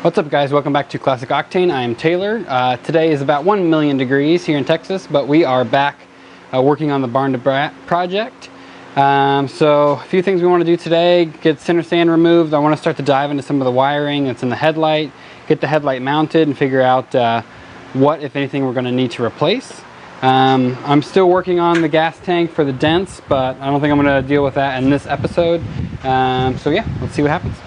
What's up guys, welcome back to Classic Octane. I am Taylor. Today is about 1 million degrees here in Texas, but we are back working on the Barn to Brat project. So a few things we want to do today: get center stand removed. I want to start to dive into some of the wiring that's in the headlight, get the headlight mounted and figure out what, if anything, we're going to need to replace. I'm still working on the gas tank for the dents, but I don't think I'm going to deal with that in this episode. So yeah, let's see what happens.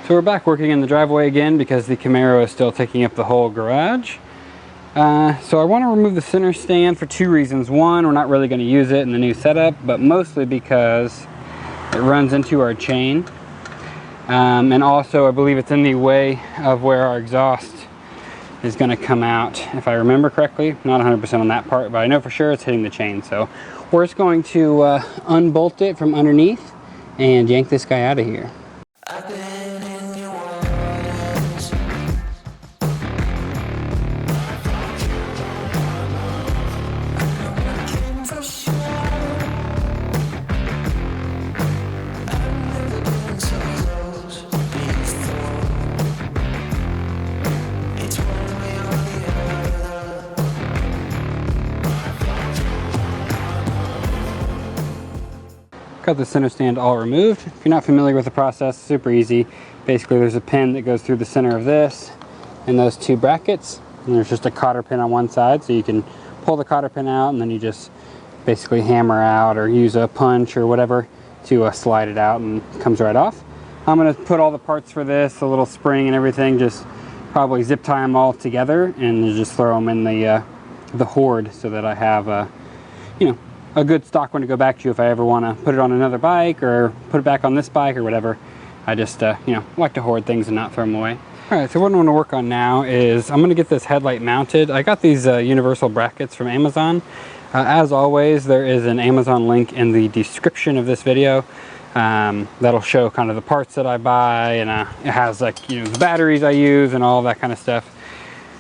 So we're back working in the driveway again because the Camaro is still taking up the whole garage. So I want to remove the center stand for two reasons. One, we're not really going to use it in the new setup, but mostly because it runs into our chain. And also I believe it's in the way of where our exhaust is going to come out, if I remember correctly. Not 100% on that part, but I know for sure it's hitting the chain. So we're just going to unbolt it from underneath and yank this guy out of here. Got the center stand all removed. If you're not familiar with the process, super easy. Basically there's a pin that goes through the center of this and those two brackets, and there's just a cotter pin on one side, so you can pull the cotter pin out and then you just basically hammer out or use a punch or whatever to slide it out, and it comes right off. I'm going to put all the parts for this, the little spring and everything, just probably zip tie them all together and just throw them in the hoard so that I have a good stock one to go back to if I ever want to put it on another bike or put it back on this bike or whatever. I just like to hoard things and not throw them away. Alright, so what I want to work on now is I'm going to get this headlight mounted. I got these universal brackets from Amazon. As always, there is an Amazon link in the description of this video that'll show kind of the parts that I buy, and it has like the batteries I use and all that kind of stuff.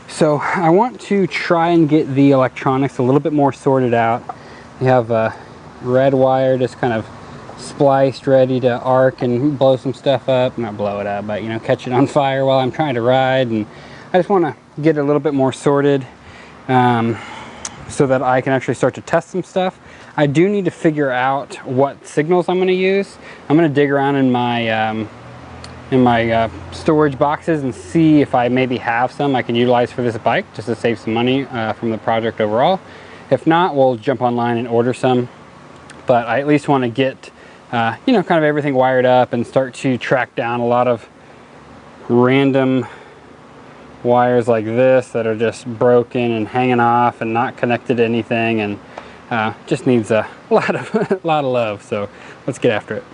So I want to try and get the electronics a little bit more sorted out. You have a red wire just kind of spliced, ready to arc and blow some stuff up. Not blow it up, but catch it on fire while I'm trying to ride. And I just want to get it a little bit more sorted so that I can actually start to test some stuff. I do need to figure out what signals I'm going to use. I'm going to dig around in my storage boxes and see if I maybe have some I can utilize for this bike, just to save some money from the project overall. If not, we'll jump online and order some. But I at least want to get, kind of everything wired up and start to track down a lot of random wires like this that are just broken and hanging off and not connected to anything, and just needs a lot of love. So let's get after it.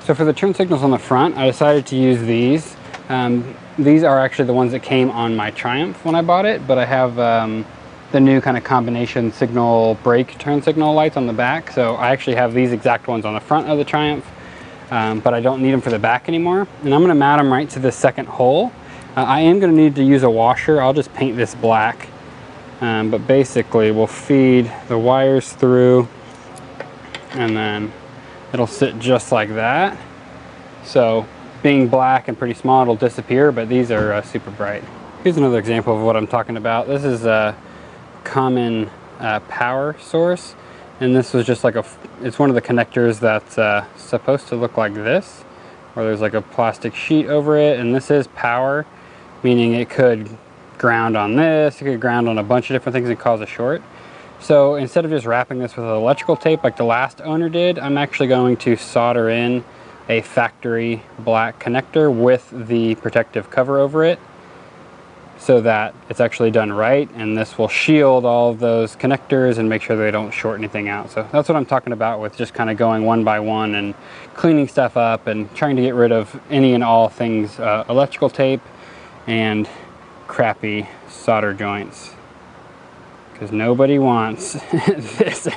So for the turn signals on the front, I decided to use these. These are actually the ones that came on my Triumph when I bought it, but I have the new kind of combination signal brake turn signal lights on the back. So I actually have these exact ones on the front of the Triumph, but I don't need them for the back anymore. And I'm going to mount them right to the second hole. I am going to need to use a washer. I'll just paint this black, but basically we'll feed the wires through, and then it'll sit just like that. So being black and pretty small, it'll disappear, but these are super bright. Here's another example of what I'm talking about. This is a common power source, and this was just like it's one of the connectors that's supposed to look like this, where there's like a plastic sheet over it, and this is power, meaning it could ground on this, it could ground on a bunch of different things and cause a short. So instead of just wrapping this with electrical tape like the last owner did, I'm actually going to solder in a factory black connector with the protective cover over it so that it's actually done right, and this will shield all of those connectors and make sure they don't short anything out. So that's what I'm talking about with just kind of going one by one and cleaning stuff up and trying to get rid of any and all things electrical tape and crappy solder joints, because nobody wants this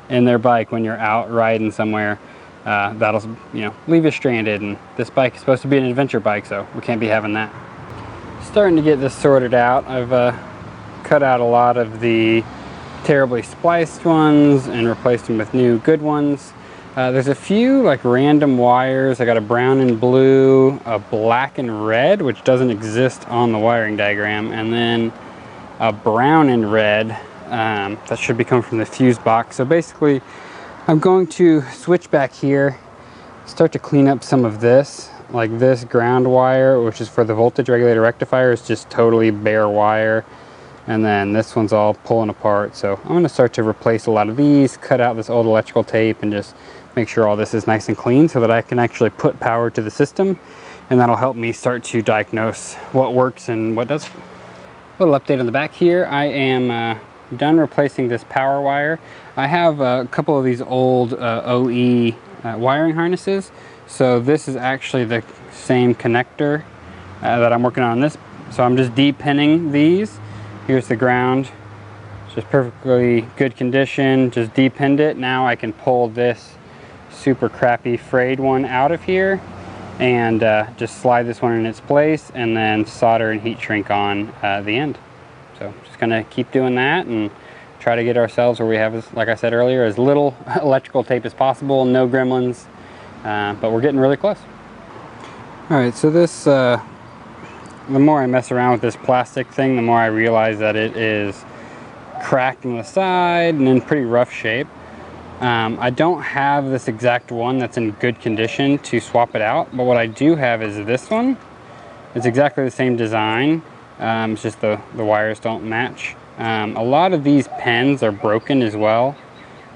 in their bike when you're out riding somewhere. That'll, you know, leave you stranded, and this bike is supposed to be an adventure bike, so we can't be having that. Starting to get this sorted out. I've cut out a lot of the terribly spliced ones and replaced them with new good ones. There's a few like random wires. I got a brown and blue, a black and red, which doesn't exist on the wiring diagram, and then a brown and red that should be coming from the fuse box. So basically I'm going to switch back here, start to clean up some of this. Like this ground wire, which is for the voltage regulator rectifier, is just totally bare wire, and then this one's all pulling apart. So I'm going to start to replace a lot of these, cut out this old electrical tape, and just make sure all this is nice and clean so that I can actually put power to the system, and that'll help me start to diagnose what works and what doesn't. A little update on the back here. I am done replacing this power wire. I have a couple of these old OE wiring harnesses. So this is actually the same connector that I'm working on this. So I'm just de-pinning these. Here's the ground. It's just perfectly good condition. Just de-pinned it. Now I can pull this super crappy frayed one out of here and just slide this one in its place and then solder and heat shrink on the end. So just gonna keep doing that and try to get ourselves where we have, like I said earlier, as little electrical tape as possible, no gremlins. But we're getting really close. Alright, so this, the more I mess around with this plastic thing, the more I realize that it is cracked on the side and in pretty rough shape. I don't have this exact one that's in good condition to swap it out, but what I do have is this one. It's exactly the same design, it's just the wires don't match. A lot of these pins are broken as well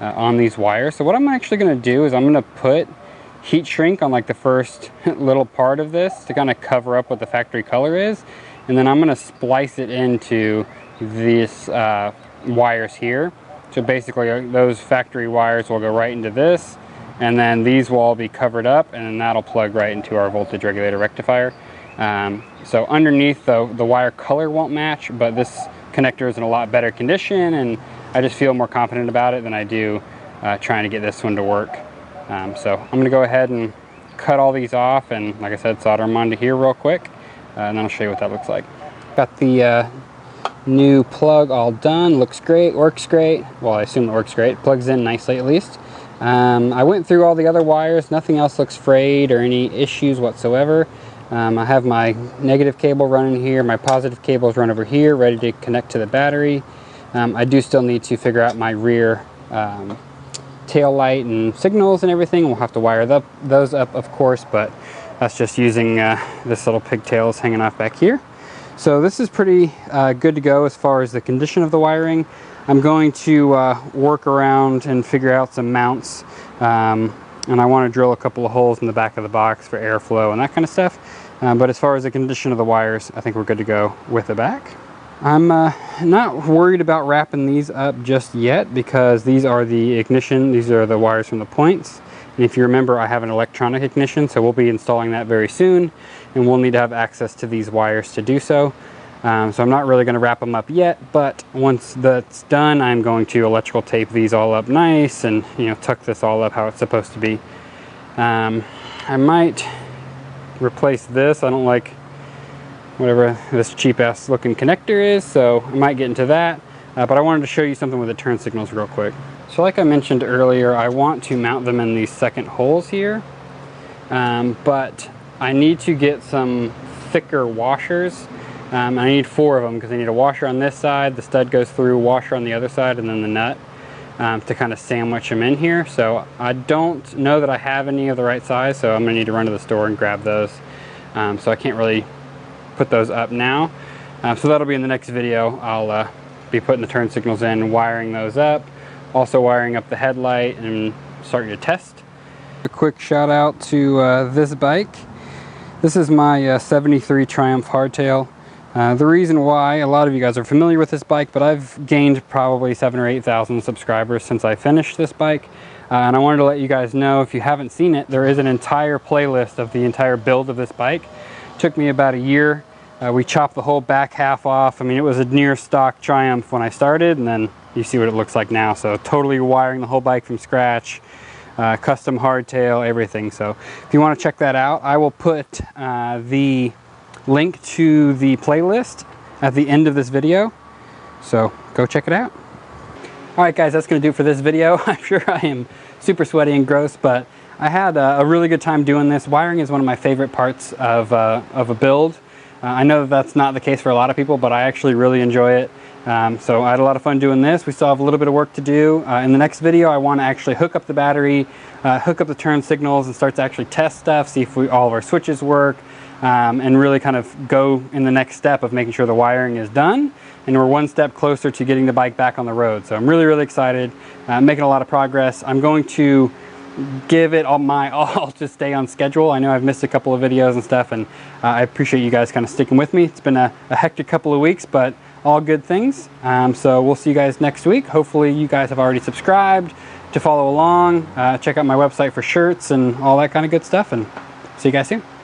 on these wires. So what I'm actually going to do is I'm going to put heat shrink on like the first little part of this to kind of cover up what the factory color is, and then I'm going to splice it into these wires here. So basically those factory wires will go right into this, and then these will all be covered up, and then that'll plug right into our voltage regulator rectifier. So underneath the wire color won't match, but this connector is in a lot better condition, and I just feel more confident about it than I do trying to get this one to work. So I'm going to go ahead and cut all these off and, like I said, solder them onto here real quick, and then I'll show you what that looks like. Got the new plug all done. Looks great, works great. Well, I assume it works great. Plugs in nicely at least. I went through all the other wires. Nothing else looks frayed or any issues whatsoever. I have my negative cable running here. My positive cables run over here, ready to connect to the battery. I do still need to figure out my rear tail light and signals and everything. We'll have to wire those up, of course, but that's just using this little pigtails hanging off back here. So this is pretty good to go as far as the condition of the wiring. I'm going to work around and figure out some mounts, and I want to drill a couple of holes in the back of the box for airflow and that kind of stuff. But as far as the condition of the wires, I think we're good to go with the back. I'm not worried about wrapping these up just yet, because these are the ignition. These are the wires from the points. And if you remember, I have an electronic ignition, so we'll be installing that very soon, and we'll need to have access to these wires to do so. So I'm not really going to wrap them up yet, but once that's done, I'm going to electrical tape these all up nice and, you know, tuck this all up how it's supposed to be. I might replace this. I don't like whatever this cheap ass looking connector is, so I might get into that. But I wanted to show you something with the turn signals real quick. So like I mentioned earlier, I want to mount them in these second holes here, but I need to get some thicker washers. I need 4 of them, because I need a washer on this side, the stud goes through, washer on the other side, and then the nut to kind of sandwich them in here. So I don't know that I have any of the right size, so I'm going to need to run to the store and grab those. So I can't really put those up now. So that'll be in the next video. I'll be putting the turn signals in, wiring those up, also wiring up the headlight and starting to test. A quick shout out to this bike. This is my 73 Triumph hardtail. The reason why, a lot of you guys are familiar with this bike, but I've gained probably 7,000 or 8,000 subscribers since I finished this bike. And I wanted to let you guys know, if you haven't seen it, there is an entire playlist of the entire build of this bike. It took me about a year. We chopped the whole back half off. I mean, it was a near stock Triumph when I started, and then you see what it looks like now. So totally wiring the whole bike from scratch, custom hardtail, everything. So if you want to check that out, I will put the link to the playlist at the end of this video, so go check it out. All right guys, that's gonna do it for this video. I'm sure I am super sweaty and gross, but I had a really good time doing this. Wiring is one of my favorite parts of a build. I know that that's not the case for a lot of people, but I actually really enjoy it. So I had a lot of fun doing this. We still have a little bit of work to do. In the next video, I want to actually hook up the battery, hook up the turn signals, and start to actually test stuff, see if all of our switches work, and really kind of go in the next step of making sure the wiring is done, and we're one step closer to getting the bike back on the road. So I'm really excited, making a lot of progress. I'm going to give it all my all to stay on schedule. I know I've missed a couple of videos and stuff, and I appreciate you guys kind of sticking with me. It's been a hectic couple of weeks, but all good things. So we'll see you guys next week. Hopefully you guys have already subscribed to follow along. Check out my website for shirts and all that kind of good stuff, and see you guys soon.